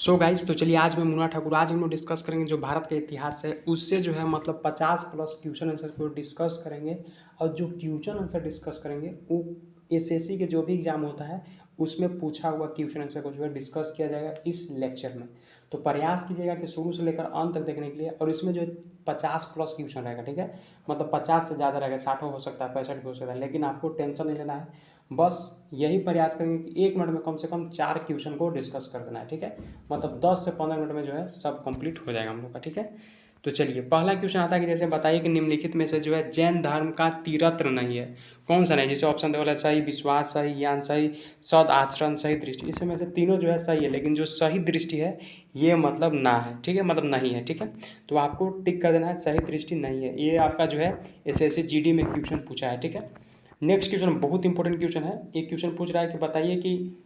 So guys, तो चलिए आज मैं मुन्ना ठाकुर, आज हम लोग डिस्कस करेंगे जो भारत का इतिहास है उससे जो है मतलब 50+ क्वेश्चन आंसर को डिस्कस करेंगे। और जो क्वेश्चन आंसर डिस्कस करेंगे वो एसएससी के जो भी एग्जाम होता है उसमें पूछा हुआ क्वेश्चन आंसर को जो है डिस्कस किया जाएगा इस लेक्चर में। तो प्रयास कीजिएगा कि शुरू से लेकर अंत तक देखने के लिए। और इसमें जो 50+ क्वेश्चन रहेगा, ठीक है, मतलब 50 से ज़्यादा रहेगा, 60 हो सकता है, 65 भी हो सकता है, लेकिन आपको टेंशन नहीं लेना है। बस यही प्रयास करेंगे कि 1 मिनट में कम से कम 4 क्वेश्चन को डिस्कस कर देना है, ठीक है। मतलब 10 से 15 मिनट में जो है सब कंप्लीट हो जाएगा हम लोग का, ठीक है। तो चलिए पहला क्वेश्चन आता है कि जैसे बताइए कि निम्नलिखित में से जो है जैन धर्म का तीरत्र नहीं है, कौन सा नहीं। जैसे ऑप्शन दे वाला सही, विश्वास सही, ज्ञान सही, सद आचरण सही, दृष्टि। इसमें से तीनों जो है सही है, लेकिन जो सही दृष्टि है ये मतलब ना है, ठीक है, मतलब नहीं है, ठीक है। तो आपको टिक कर देना है सही दृष्टि नहीं है। ये आपका जो है एसएससी जीडी में क्वेश्चन पूछा है, ठीक है। नेक्स्ट क्वेश्चन बहुत इंपॉर्टेंट क्वेश्चन है। एक क्वेश्चन पूछ रहा है कि बताइए कि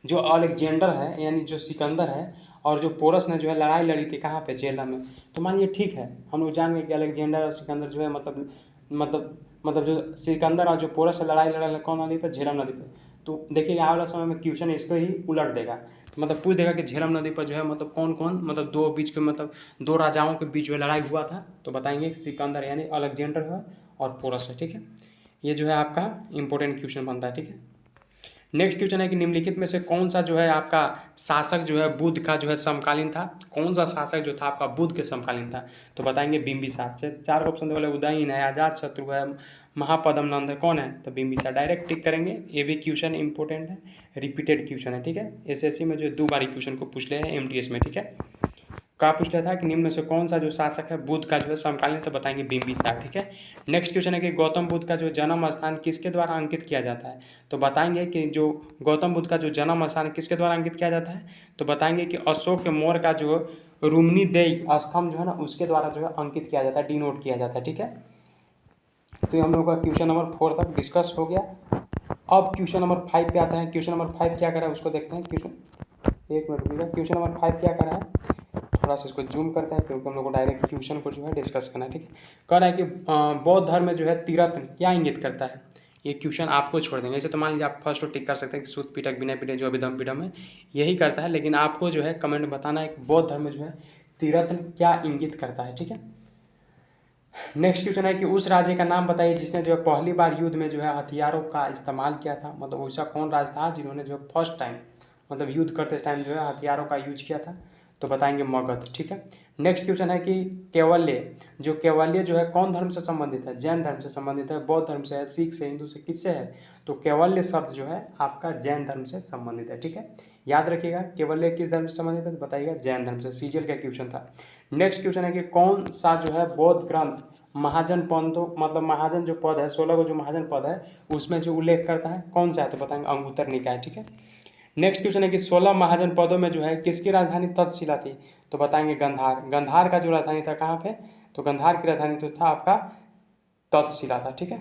जो अलेक्जेंडर है यानी जो सिकंदर है और जो पोरस ने जो है लड़ाई लड़ी थी कहाँ पे, झेलम में। तो मान लीजिए ठीक है, हम लोग जान गए कि अलेक्जेंडर और सिकंदर जो है मतलब जो सिकंदर और जो पोरस से लड़ाई लड़ा है कौन नदी पर, झेलम नदी पर। तो देखिए आने वाला समय में क्वेश्चन इसको ही उलट देगा, तो मतलब पूछ देगा कि झेलम नदी पर जो है मतलब कौन कौन मतलब दो बीच के मतलब दो राजाओं के बीच में लड़ाई हुआ था। तो बताएंगे सिकंदर यानी अलेक्जेंडर है और पोरस है, ठीक है। ये जो है आपका इंपॉर्टेंट क्वेश्चन बनता है, ठीक है। नेक्स्ट क्वेश्चन है कि निम्नलिखित में से कौन सा जो है आपका शासक जो है बुद्ध का जो है समकालीन था। कौन सा शासक जो था आपका बुद्ध के समकालीन था। तो बताएंगे बिंबिसार। 4 ऑप्शन वाले उदयन है, अजातशत्रु है, महापद्म नंद है, कौन है। तो बिंबिसार डायरेक्ट टिक करेंगे। ये भी क्वेश्चन इंपॉर्टेंट है, रिपीटेड क्वेश्चन है, ठीक है। एसएससी में जो 2 बार क्वेश्चन को पूछ ले हैं एमटीएस में, ठीक है। का पूछ लिया था कि निम्न में से कौन सा जो शासक है बुद्ध का जो है समकालीन, तो बताएंगे बिंबिसार, ठीक है। नेक्स्ट क्वेश्चन है कि गौतम बुद्ध का जो जन्म स्थान किसके द्वारा अंकित किया जाता है। तो बताएंगे कि जो गौतम बुद्ध का जो जन्म स्थान किसके द्वारा अंकित किया जाता है। तो बताएंगे कि अशोक के मौर्य का जो रुम्नीदेई स्तंभ जो है ना उसके द्वारा जो है अंकित किया जाता है, डिनोट किया जाता है, ठीक है। तो ये हम लोग का क्वेश्चन नंबर 4 तक डिस्कस हो गया। अब क्वेश्चन नंबर 5 पे आता है। क्वेश्चन नंबर 5 क्या कर रहा है उसको देखते हैं। क्वेश्चन 1 मिनट रुकिएगा। क्वेश्चन नंबर 5 क्या कर रहा है, थोड़ा सा इसको जूम करते हैं क्योंकि हम लोग को डायरेक्ट क्वेश्चन को जो है डिस्कस करना है, ठीक है। कह रहा है कि बौद्ध धर्म में जो है तीरथ क्या इंगित करता है। ये क्वेश्चन आपको छोड़ देंगे। ऐसे तो मान लीजिए आप फर्स्ट टिक कर सकते हैं कि सूत पीटक बिना पीटे जो अभिधम पीडम है यही करता है, लेकिन आपको जो है कमेंट में बताना है कि बौद्ध धर्म में जो है तीरथ क्या इंगित करता है, ठीक है। नेक्स्ट क्वेश्चन है कि उस राज्य का नाम बताइए जिसने जो है पहली बार युद्ध में जो है हथियारों का इस्तेमाल किया था। मतलब वैसा कौन राज्य था जिन्होंने जो है फर्स्ट टाइम मतलब युद्ध करते टाइम जो है हथियारों का यूज किया था। तो बताएंगे मगध, ठीक है। नेक्स्ट क्वेश्चन है कि केवल्य जो है कौन धर्म से संबंधित है। जैन धर्म से संबंधित है, बौद्ध धर्म से है, सिख से, हिंदू से, किससे है। तो केवल्य शब्द जो है आपका जैन धर्म से संबंधित है, ठीक है। याद रखिएगा केवल्य किस धर्म से संबंधित है, तो बताइएगा जैन धर्म से। सीजीएल का क्वेश्चन था। नेक्स्ट क्वेश्चन है कि कौन सा जो है बौद्ध ग्रंथ महाजन पंथों मतलब महाजन जो पद है 16 को जो महाजन पद है उसमें जो उल्लेख करता है कौन सा है। तो बताएंगे अंगुत्तर निकाय, ठीक है। नेक्स्ट क्वेश्चन है कि 16 महाजन पदों में जो है किसकी राजधानी तक्षशिला थी। तो बताएंगे गंधार। गंधार का जो राजधानी था कहाँ पे, तो गंधार की राजधानी जो था आपका तक्षशिला था, ठीक है।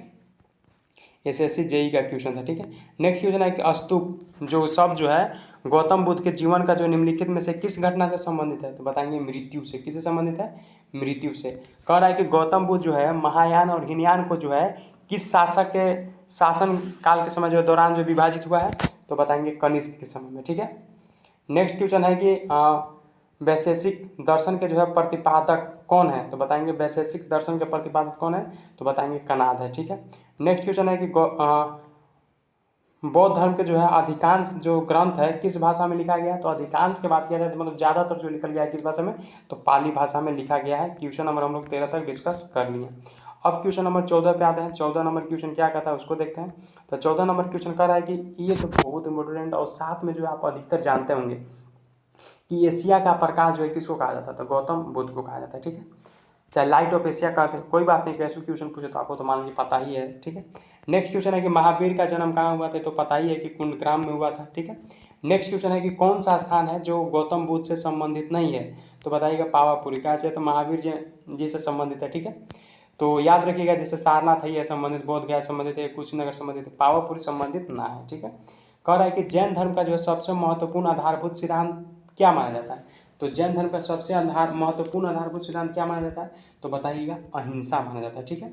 एसएससी जेई का क्वेश्चन था, ठीक है। नेक्स्ट क्वेश्चन है कि स्तूप जो शब्द जो है गौतम बुद्ध के जीवन का जो निम्नलिखित में से किस घटना से संबंधित है। तो बताएंगे मृत्यु से। किससे संबंधित है, मृत्यु से। कह रहा है कि गौतम बुद्ध जो है महायान और हीनयान को जो है किस शासक के शासन काल के समय जो दौरान जो विभाजित हुआ है। तो बताएंगे कनिष्क के समय में, ठीक है। नेक्स्ट क्वेश्चन है कि वैशेषिक दर्शन के जो है प्रतिपादक कौन है। तो बताएंगे वैशेषिक दर्शन के प्रतिपादक कौन है। तो बताएंगे कनाद है, ठीक है। नेक्स्ट क्वेश्चन है कि बौद्ध धर्म के जो है अधिकांश जो ग्रंथ है किस भाषा में लिखा गया है। तो अधिकांश की बात किया जाए तो मतलब ज़्यादातर जो लिखा गया है किस भाषा में, तो पाली भाषा में लिखा गया है। क्वेश्चन नंबर हम लोग 13 तक डिस्कस कर लिए। अब क्वेश्चन नंबर 14 पे आते हैं। 14 नंबर क्वेश्चन क्या कहता है उसको देखते हैं। तो 14 नंबर क्वेश्चन कह रहा है कि ये तो बहुत इंपॉर्टेंट और साथ में जो आप अधिकतर जानते होंगे कि एशिया का प्रकाश जो है किसको कहा जाता है। तो गौतम बुद्ध को कहा जाता है, ठीक है। चाहे लाइट ऑफ एशिया कहते हैं, कोई बात नहीं, कैसे क्वेश्चन पूछे तो आपको तो मान लीजिए पता ही है, ठीक है। नेक्स्ट क्वेश्चन है कि महावीर का जन्म कहाँ हुआ था। तो पता ही है कि कुंडग्राम में हुआ था, ठीक है। नेक्स्ट क्वेश्चन है कि कौन सा स्थान है जो गौतम बुद्ध से संबंधित नहीं है। तो बताइएगा पावापुरी। कैसे, तो महावीर जी से संबंधित है, ठीक है। तो याद रखिएगा जैसे सारनाथ है संबंधित, बोध गया संबंधित है, कुशीनगर संबंधित है, पावापुरी संबंधित ना है, ठीक है। कह रहा है कि जैन धर्म का जो है सबसे महत्वपूर्ण आधारभूत सिद्धांत क्या माना जाता है। तो जैन धर्म का सबसे महत्वपूर्ण आधारभूत सिद्धांत क्या माना जाता है। तो बताइएगा अहिंसा माना जाता है, ठीक है।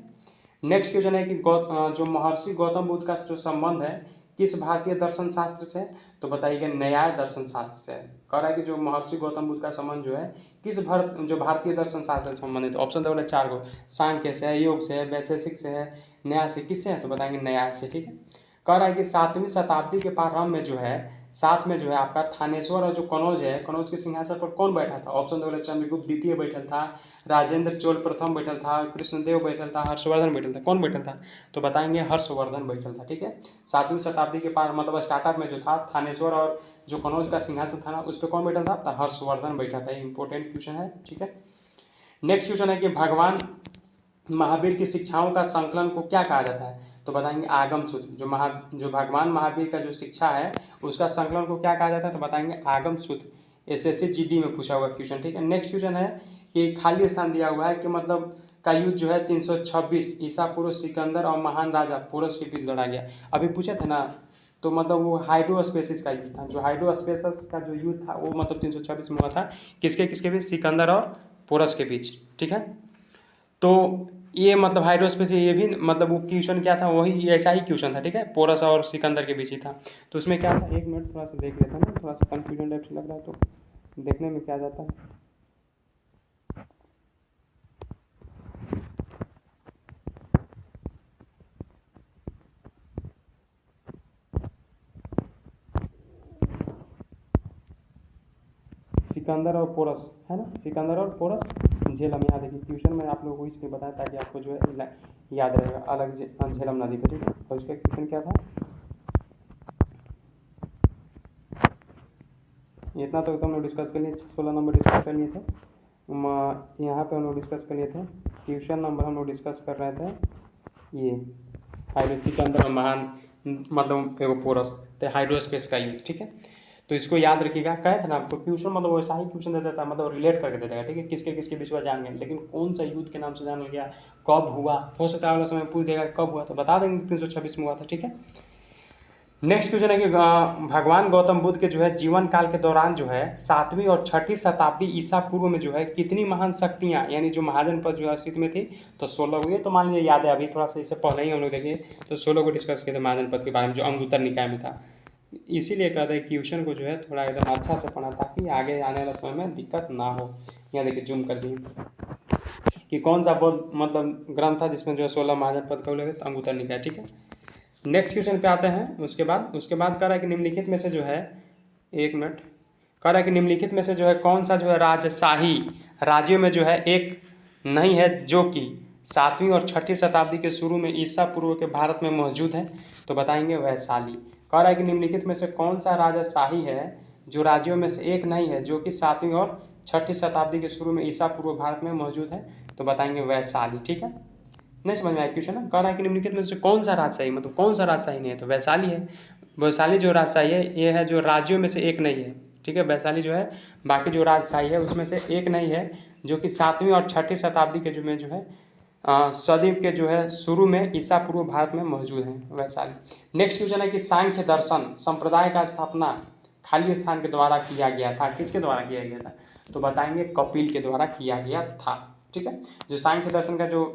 नेक्स्ट क्वेश्चन है कि जो महर्षि गौतम बुद्ध का जो संबंध है किस भारतीय दर्शन शास्त्र से। तो बताइएगा न्याय दर्शन शास्त्र से। कह रहा है कि जो महर्षि गौतम बुद्ध का संबंध जो है किस जो भारतीय दर्शन शास्त्र से संबंधित, ऑप्शन तो बोले 4 को, सांख्य से है, योग से है, वैशेषिक से है, न्याय से, किससे है तो बताएंगे न्याय से। ठीक है, कह रहा है कि 7वीं शताब्दी के प्रारंभ में जो है साथ में जो है आपका थानेश्वर और जो कनौज है, कनौज के सिंहासन पर कौन बैठा था, ऑप्शन तो बोले चंद्रगुप्त द्वितीय बैठल था, राजेंद्र चोल प्रथम बैठल था, कृष्णदेव बैठल था, हर्षवर्धन बैठल था, कौन बैठल था तो बताएंगे हर्षवर्धन बैठल था। ठीक है, 7वीं शताब्दी के पार मतलब स्टार्टअप में जो था थानेश्वर और जो कनौज का सिंहासन था ना उस पर कौन बैठा था तो हर्षवर्धन बैठा था। इंपॉर्टेंट क्वेश्चन है। ठीक है, नेक्स्ट क्वेश्चन है कि भगवान महावीर की शिक्षाओं का संकलन को क्या कहा जाता है तो बताएंगे आगम सूत्र। जो भगवान महावीर का जो शिक्षा है उसका संकलन को क्या कहा जाता है तो बताएंगे आगम सूत्र। एसएससी जीडी में पूछा हुआ क्वेश्चन। ठीक है, नेक्स्ट क्वेश्चन है कि खाली स्थान दिया हुआ है कि मतलब का युद्ध जो है 326 ईसा पूर्व सिकंदर और महान राजा पोरस के बीच लड़ा गया। अभी पूछे थे ना, तो मतलब वो हाइड्रोस्पेसिस का युद्ध था। जो हाइड्रोस्पेसिस का जो युद्ध था वो मतलब 326 में हुआ था, किसके बीच, सिकंदर और पोरस के बीच। ठीक है, तो ये मतलब हाइड्रोस्पेसिस ये भी मतलब वो क्वेश्चन क्या था, वही ऐसा ही क्वेश्चन था। ठीक है, पोरस और सिकंदर के बीच ही था। तो उसमें क्या था, एक मिनट थोड़ा सा देख लेता ना, थोड़ा सा कन्फ्यूजन टाइप से लग रहा है तो देखने में क्या जाता है। सिकंदर और पोरस है ना, सिकंदर और पोरस झेलम, याद है कि ट्यूशन में आप लोगों को इसलिए बताया ताकि आपको जो है याद रहेगा, अलग झेलम नदी पे। ठीक है, तो उसका क्वेश्चन क्या था, इतना तो हम लोग डिस्कस कर लिए, 16 नंबर डिस्कस कर लिए थे। यहाँ पे हम लोग डिस्कस कर लिए थे, ट्यूशन नंबर हम लोग डिस्कस कर रहे थे ये सिकंदर और महान मतलब एगो पोरस तो हाइड्रोस्पेस का युद्ध। ठीक है, तो इसको याद रखिएगा। कहे थे ना आपको क्वेश्चन मतलब वैसा ही क्वेश्चन दे देता है, मतलब रिलेट करके दे देगा। ठीक है, किसके बीच में जान गए, लेकिन कौन सा युद्ध के नाम से जान गया, कब हुआ, हो सकता है अगले समय पूछ देगा कब हुआ तो बता देंगे 326 में हुआ था। ठीक है, नेक्स्ट क्वेश्चन है कि भगवान गौतम बुद्ध के जो है जीवन काल के दौरान जो है 7वीं और 6ठी शताब्दी ईसा पूर्व में जो है कितनी महान शक्तियाँ यानी जो महाजनपद जो है अस्तित्व में थी तो 16 हुई। तो मान लीजिए याद है, अभी थोड़ा सा इससे पहले ही हम लोग देखे तो 16 को डिस्कस किए थे महाजनपद के बारे में जो अंगुत्तर निकाय में था। इसीलिए कहते हैं क्वेश्चन को जो है थोड़ा एकदम अच्छा से पढ़ना ताकि आगे आने वाले समय में दिक्कत ना हो। यहाँ देखिए जूम कर दिए कि कौन सा बहुत मतलब ग्रंथ था जिसमें जो है 16 महाजनपद का उल्लेख है, अंगुत्तर निकाय। ठीक है, नेक्स्ट क्वेश्चन पे आते हैं। उसके बाद कह रहा है कि निम्नलिखित में से जो है, एक मिनट, कह रहा है कि निम्नलिखित में से जो है कौन सा जो है राजशाही राज्यों में जो है एक नहीं है जो कि 7वीं और 6ठी शताब्दी के शुरू में ईसा पूर्व के भारत में मौजूद है तो बताएंगे वैशाली। कह रहा है कि निम्नलिखित में से कौन सा राजशाही है जो राज्यों में से एक नहीं है जो कि 7वीं और 6ठी शताब्दी के शुरू में ईसा पूर्व भारत में मौजूद है तो बताएंगे वैशाली। ठीक है, नहीं समझ में आया क्वेश्चन ना, कह रहा है कि निम्नलिखित में से कौन सा राजशाही, मतलब कौन सा राजशाही नहीं है तो वैशाली है। वैशाली जो राजशाही है ये है जो राज्यों में से एक नहीं है। ठीक है, वैशाली जो है बाकी जो राजशाही है उसमें से एक नहीं है जो कि 7वीं और 6ठी शताब्दी के जो है सदी के जो है शुरू में ईसा पूर्व भारत में मौजूद है वैशाली। नेक्स्ट क्वेश्चन है कि सांख्य दर्शन संप्रदाय का स्थापना खाली स्थान के द्वारा किया गया था, किसके द्वारा किया गया था तो बताएंगे कपिल के द्वारा किया गया था। ठीक है, जो सांख्य दर्शन का जो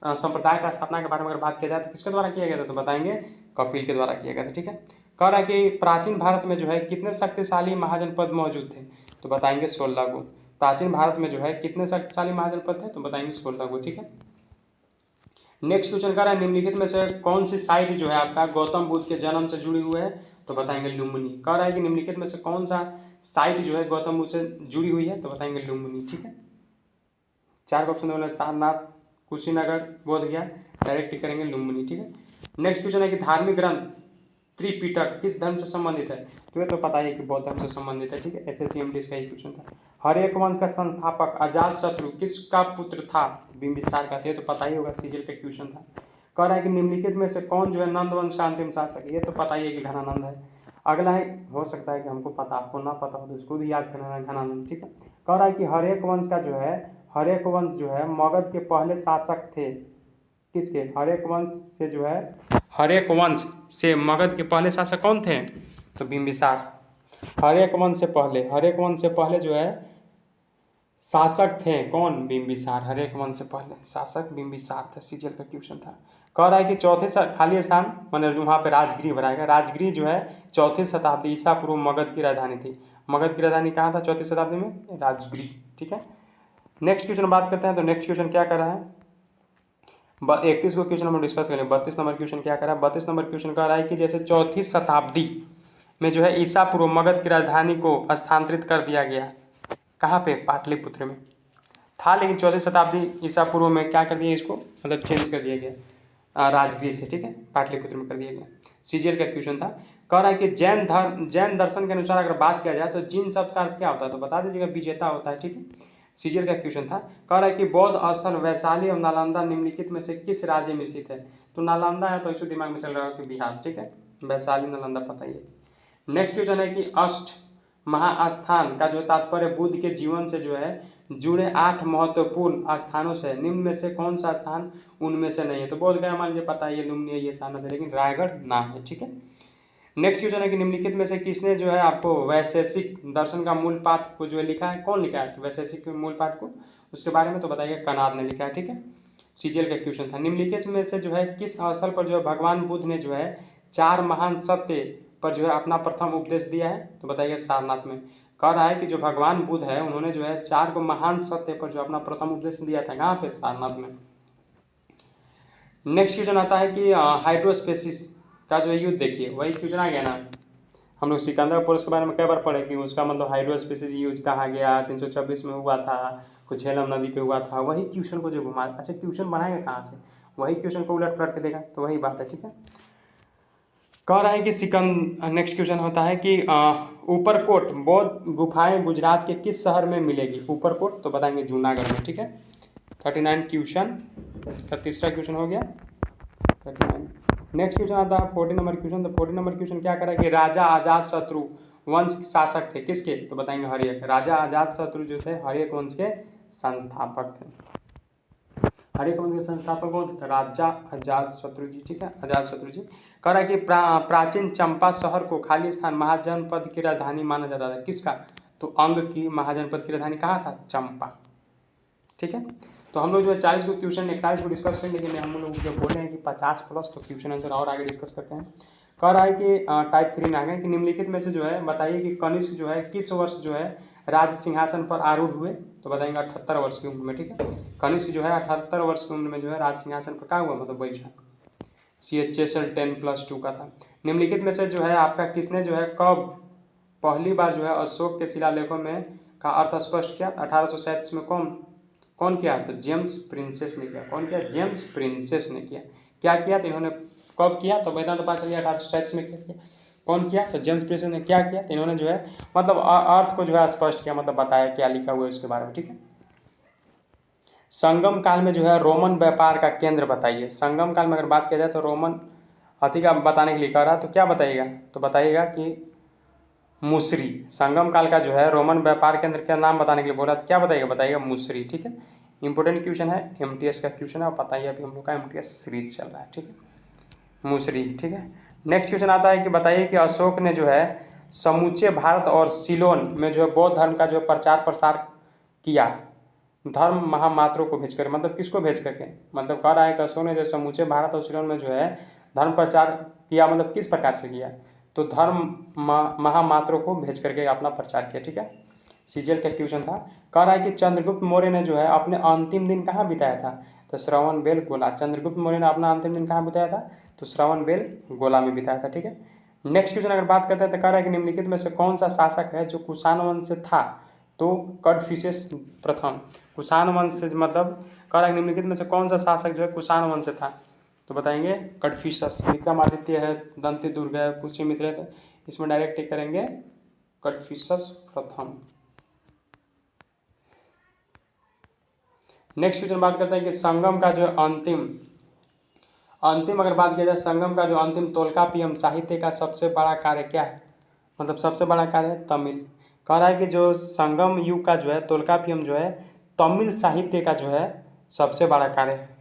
संप्रदाय का स्थापना के बारे में अगर बात किया जाए तो किसके द्वारा किया गया था तो बताएंगे कपिल के द्वारा किया गया था। ठीक है, कह रहा है कि प्राचीन भारत में जो है कितने शक्तिशाली महाजनपद मौजूद थे तो बताएंगे 16 को। प्राचीन भारत में जो है कितने शक्तिशाली महाजनपद थे तो बताएंगे 16 को। ठीक है, नेक्स्ट क्वेश्चन कर रहा है निम्नलिखित में से कौन सी साइट जो है आपका गौतम बुद्ध के जन्म से जुड़ी हुई है तो बताएंगे लुम्बिनी। कह रहा है कि निम्नलिखित में से कौन सा साइट जो है गौतम बुद्ध से जुड़ी हुई है तो बताएंगे लुम्बिनी। ठीक है, 4 ऑप्शन बोले सारनाथ, कुशीनगर, बोधगया, डायरेक्ट टिक करेंगे लुम्बिनी। ठीक है, नेक्स्ट क्वेश्चन है कि धार्मिक ग्रंथ त्रिपिटक किस धर्म से संबंधित है तो ये तो पता ही है कि बौद्ध धर्म से संबंधित है। ठीक है, SSC का ही क्वेश्चन था। हर्यक वंश का संस्थापक अजातशत्रु किसका पुत्र था बिंबिसार का, ये तो पता ही होगा, सीजीएल का क्वेश्चन था। कह रहा है कि निम्नलिखित में से कौन जो है नंद वंश का अंतिम शासक, ये तो पता ही है कि घनानंद है। अगला है, हो सकता है कि हमको पता आपको ना पता हो तो इसको भी याद करना है, घनानंद। ठीक है, कह रहा है कि हर्यक वंश का जो है हर्यक वंश जो है मगध के पहले शासक थे, किसके, हर्यक वंश से जो है हर्यक वंश से मगध के पहले शासक कौन थे तो बिंबिसार। हर्यक वंश से पहले जो है शासक थे कौन बिंबिसार, हर्यक वंश से पहले शासक बिंबिसार था, सीजीएल का क्वेश्चन था। कह रहा है कि चौथे खाली स्थान मैंने वहाँ पे राजगृह बनाएगा, राजगृह जो है 4ठी शताब्दी ईसा पूर्व मगध की राजधानी थी। मगध की राजधानी कहाँ था 4वीं शताब्दी में? राजगृह। ठीक है, नेक्स्ट क्वेश्चन बात करते हैं। तो नेक्स्ट क्वेश्चन क्या कर रहा है? 31 को क्वेश्चन हम डिस्कस करेंगे। 32 नंबर क्वेश्चन क्या कर रहा है? 32 नंबर क्वेश्चन कह रहा है कि जैसे 4वीं शताब्दी में जो है ईसा पूर्व मगध की राजधानी को स्थानांतरित कर दिया गया। कहाँ पे? पाटलिपुत्र में था, लेकिन 4वीं शताब्दी ईसा पूर्व में क्या कर दिया इसको, मतलब चेंज कर दिया गया राजगृह से। ठीक है, पाटलिपुत्र में कर दिया गया। सीजीएल का क्वेश्चन था। कह रहा है कि जैन दर्शन के अनुसार अगर बात किया जाए तो जिन शब्द का अर्थ क्या होता है? तो बता दीजिएगा, विजेता होता है। ठीक है, सीजीएल का क्वेश्चन था। कह रहा है कि बौद्ध स्थल वैशाली और नालंदा निम्नलिखित में से किस राज्य में स्थित है? तो नालंदा है, तो इसको दिमाग में चल रहा है कि बिहार। ठीक है, वैशाली नालंदा पता ही है। नेक्स्ट क्वेश्चन है कि अष्ट महास्थान का जो तात्पर्य बुद्ध के जीवन से जो है जुड़े 8 महत्वपूर्ण स्थानों से निम्न में से कौन सा स्थान उनमें से नहीं है? तो बोध गया मान लीजिए पता है, ये लुम्बिनी है, ये सारनाथ है, लेकिन रायगढ़ ना है। ठीक है, नेक्स्ट क्वेश्चन है कि निम्नलिखित में से किसने जो है आपको वैशेषिक दर्शन का मूल पाठ को जो है लिखा है? कौन लिखा है तो वैशेषिक मूल पाठ को? उसके बारे में तो बताइए, कनाद ने लिखा है। ठीक है, सीजीएल का क्वेश्चन था। निम्नलिखित में से जो है किस स्थल पर जो है भगवान बुद्ध ने जो है 4 महान सत्य पर जो है अपना प्रथम उपदेश दिया है? तो बताइए, सारनाथ में। कह रहा है कि जो भगवान बुद्ध है उन्होंने जो है 4 को महान सत्य पर जो अपना प्रथम उपदेश दिया था। कहाँ पे? सारनाथ में। नेक्स्ट क्वेश्चन आता है कि हाइड्रोस्पेसिस का जो युद्ध, देखिए वही क्वेश्चन आ गया ना। हम लोग सिकंदर पोरस के बारे में कई बार पढ़े कि उसका मतलब हाइड्रोस्पेसिस यूज कहाँ गया, 326 में हुआ था, कुछ झेलम नदी पे हुआ था। वही क्वेश्चन को जो घुमा, अच्छा क्वेश्चन बनाएगा कहाँ से? वही क्वेश्चन को उलट पलट के देगा, तो वही बात है। ठीक है, कह रहा है कि नेक्स्ट क्वेश्चन होता है कि ऊपरकोट बौद्ध गुफाएं गुजरात के किस शहर में मिलेगी? ऊपरकोट, तो बताएंगे जूनागढ़ में। ठीक है, 39 क्वेश्चन का तीसरा क्वेश्चन हो गया 39। नेक्स्ट क्वेश्चन आता है 40 नंबर क्वेश्चन। तो 40 नंबर क्वेश्चन क्या करा कि राजा अजात शत्रु वंश शासक थे, किसके? तो बताएंगे हर्यक। राजा अजात शत्रु जो थे हर्यक वंश के संस्थापक थे। हर्यक वंश के संस्थापक कौन थे? राजा अजात शत्रु जी। ठीक है, अजात शत्रु जी। कह रहा है कि प्राचीन चंपा शहर को खाली स्थान महाजनपद की राजधानी माना जाता था, किसका? तो अंग की महाजनपद की राजधानी कहाँ था? चंपा। ठीक है, तो हम लोग जो है 40 को क्वेश्चन 41 को डिस्कस करेंगे, लेकिन हम लोग जो बोल रहे हैं कि 50 प्लस, तो क्वेश्चन आंसर और आगे डिस्कस करते हैं। कह रहा है कि टाइप 3 में आ गए कि निम्नलिखित में से जो है बताइए कि कनिष्क जो है किस वर्ष जो है राज सिंहासन पर आरूढ़ हुए? तो बताएंगे 78 वर्ष की उम्र में। ठीक है, कनिष्क जो है 78 वर्ष की उम्र में जो है राज सिंहासन पर क्या हुआ, मतलब बैठा। CHSL 10+2 का था। निम्नलिखित में से जो है आपका किसने जो है कब पहली बार जो है अशोक के शिलालेखों में का अर्थ स्पष्ट किया? 1837 में कौन किया? तो जेम्स प्रिंसेस ने किया। कौन किया? जेम्स प्रिंसेस ने किया। क्या किया? तो इन्होंने कब किया? तो वेदांत पाठ चलिए 1837 में किया। कौन किया? तो जेम्स प्रिंसेस ने क्या किया? तो इन्होंने जो है मतलब अर्थ को जो है स्पष्ट किया, मतलब बताया क्या लिखा हुआ है उसके बारे में। ठीक है, संगम काल में जो है रोमन व्यापार का केंद्र बताइए। संगम काल में अगर बात किया जाए तो रोमन अति का बताने के लिए कह रहा है, तो क्या बताइएगा? तो बताइएगा कि मुसरी। संगम काल का जो है रोमन व्यापार केंद्र का नाम बताने के लिए बोला, तो क्या बताइएगा? बताइएगा मुसरी। ठीक है, इंपॉर्टेंट क्वेश्चन है, MTS का क्वेश्चन है, और पता ही अभी हम लोग का MTS सीरीज चल रहा है। ठीक है, मुसरी। ठीक है, नेक्स्ट क्वेश्चन आता है कि बताइए कि अशोक ने जो है समूचे भारत और सिलोन में जो है बौद्ध धर्म का जो प्रचार प्रसार किया धर्म महामात्रों को भेज कर, मतलब किसको भेज करके? मतलब कह रहा है कि अशोक ने जो समूचे भारत और सिलोन में जो है धर्म प्रचार किया, मतलब किस प्रकार से किया? तो धर्म महामात्रों को भेज करके अपना प्रचार किया। ठीक है, सीजीएल का क्वेश्चन था। कह रहा है कि चंद्रगुप्त मौर्य ने जो है अपने अंतिम दिन कहाँ बिताया था? तो श्रवण गोला। चंद्रगुप्त मौर्य ने अपना अंतिम दिन कहाँ बिताया था? तो श्रवण गोला में बिताया था। ठीक है, नेक्स्ट क्वेश्चन अगर बात करते हैं तो कह रहा है कि निम्नलिखित में से कौन सा शासक है जो कुषाण वंश से था? तो कड़फिसेस प्रथम। कुषाण वंश से मतलब कह रहा है निम्नलिखित में से कौन सा शासक जो है कुषाण वंश से था? तो बताएंगे कड़फिसस। विक्रमादित्य है, दंती दुर्ग है, पुष्यमित्र है, तो इसमें डायरेक्ट टिक करेंगे कड़फिसस प्रथम। नेक्स्ट क्वेश्चन बात करते हैं कि संगम का जो अंतिम अगर बात किया जाए, संगम का जो अंतिम तोल्कापियम साहित्य का सबसे बड़ा कार्य क्या है? मतलब सबसे बड़ा कार्य है तमिल। कह रहा है कि जो संगम युग का जो है तोल्कापियम जो है तमिल साहित्य का जो है सबसे बड़ा कार्य है।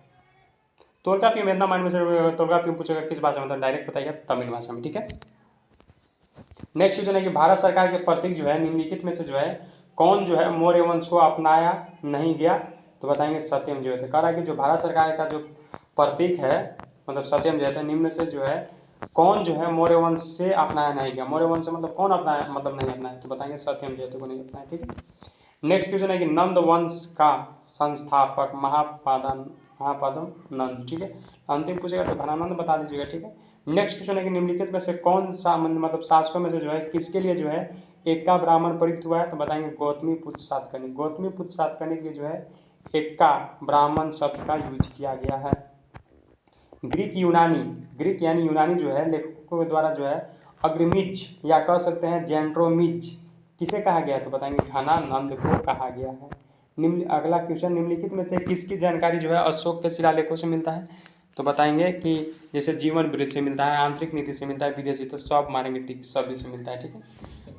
तोल्कापियम इतना माइंड में से तोल्कापियम पूछेगा किस भाषा में, तो डायरेक्ट बताइएगा तमिल भाषा में। ठीक है, नेक्स्ट क्वेश्चन है कि भारत सरकार के प्रतीक जो है निम्नलिखित में से जो है कौन जो है मौर्य वंश को अपनाया नहीं गया? तो बताएंगे सत्यम जयते। कह रहा है कि जो भारत सरकार का जो प्रतीक है मतलब सत्यम जयते, निम्न से जो है कौन जो है मौर्य वंश से अपनाया नहीं गया। मौर्य वंश से मतलब कौन अपनाया, मतलब नहीं अपनाया, तो बताएंगे सत्यमेव को नहीं अपनाया। ठीक है। नेक्स्ट क्वेश्चन है कि नंद वंश का संस्थापक महापादम नंद। ठीक है। अंतिम पूछेगा तो घनानंद बता दीजिएगा। ठीक है। नेक्स्ट क्वेश्चन है कि निम्नलिखित में से कौन सा मतलब शासकों में से जो है किसके लिए जो है एक्का ब्राह्मण प्रयुक्त हुआ है, तो बताएंगे गौतमीपुत्र सातकर्णी। गौतमीपुत्र सातकर्णी के लिए जो है एक्का ब्राह्मण शब्द का यूज किया गया है। ग्रीक यानी यूनानी जो है लेखकों के द्वारा जो है अग्रमिज या कह सकते हैं जेंड्रोमिज किसे कहा गया, तो बताएंगे घनानंद को कहा गया है। अगला क्वेश्चन, निम्नलिखित में से किसकी जानकारी जो है अशोक के शिलालेखों से मिलता है, तो बताएंगे कि जैसे जीवन वृत्त से मिलता है, आंतरिक नीति से मिलता है, विदेशी, तो सब मारेंगे टिक, सब से मिलता है। ठीक है।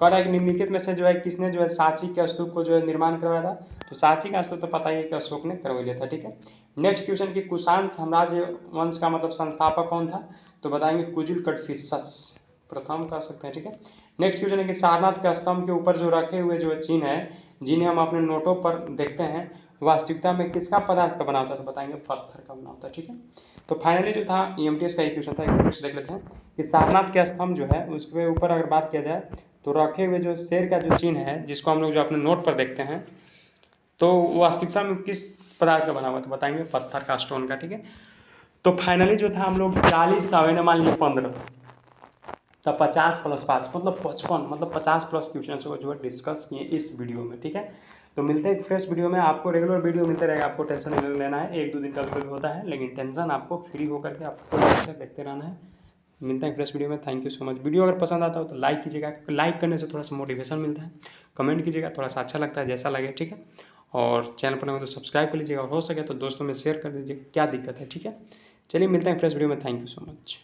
कह रहा है कि निम्नलिखित में से जो है किसने जो है सांची के स्तूप को जो है निर्माण करवाया था, तो सांची का स्तूप तो पता ही है कि अशोक ने करवा लिया था। ठीक है। नेक्स्ट क्वेश्चन की कुषाण साम्राज्य वंश का मतलब संस्थापक कौन था, तो बताएंगे कुजुल कटफिसस प्रथम कह सकते हैं। ठीक है। नेक्स्ट क्वेश्चन है कि सारनाथ के स्तंभ के ऊपर जो रखे हुए जो चिन्ह है जिन्हें हम अपने नोटों पर देखते हैं वास्तविकता में किसका पदार्थ का बना होता है, तो बताएंगे पत्थर का बना होता है। ठीक है। तो फाइनली जो था EMTS का एक क्वेश्चन था, एक देख लेते हैं कि सारनाथ के स्तंभ जो है उसके ऊपर अगर बात किया जाए तो रखे हुए जो शेर का जो चिन्ह है जिसको हम लोग जो अपने नोट पर देखते हैं तो वास्तविकता में किस पदार्थ का बना हुआ है, तो बताएंगे पत्थर का, स्टोन का। ठीक है। तो फाइनली जो था हम लोग 40 सवें मान लीजिए 15 तो 50 + 5 मतलब 55 मतलब 50 प्लस क्वेश्चन को जो है डिस्कस किए इस वीडियो में। ठीक है। तो मिलते हैं फ्रेश वीडियो में। आपको रेगुलर वीडियो मिलते रहेगा, आपको टेंशन नहीं लेना है। 1-2 दिन कभी कभी होता है लेकिन टेंशन आपको फ्री होकर के आपको देखते रहना है। मिलता है फ्रेश वीडियो में। Thank you so much. Video अगर पसंद आता हो तो लाइक कीजिएगा, लाइक करने से थोड़ा सा मोटिवेशन मिलता है। कमेंट कीजिएगा, थोड़ा सा अच्छा लगता है जैसा लगे। ठीक है। और चैनल पर नए तो सब्सक्राइब कर लीजिएगा और हो सके तो दोस्तों में शेयर कर दीजिए, क्या दिक्कत है। ठीक है। चलिए मिलते हैं फ्रेश वीडियो में। Thank you so much.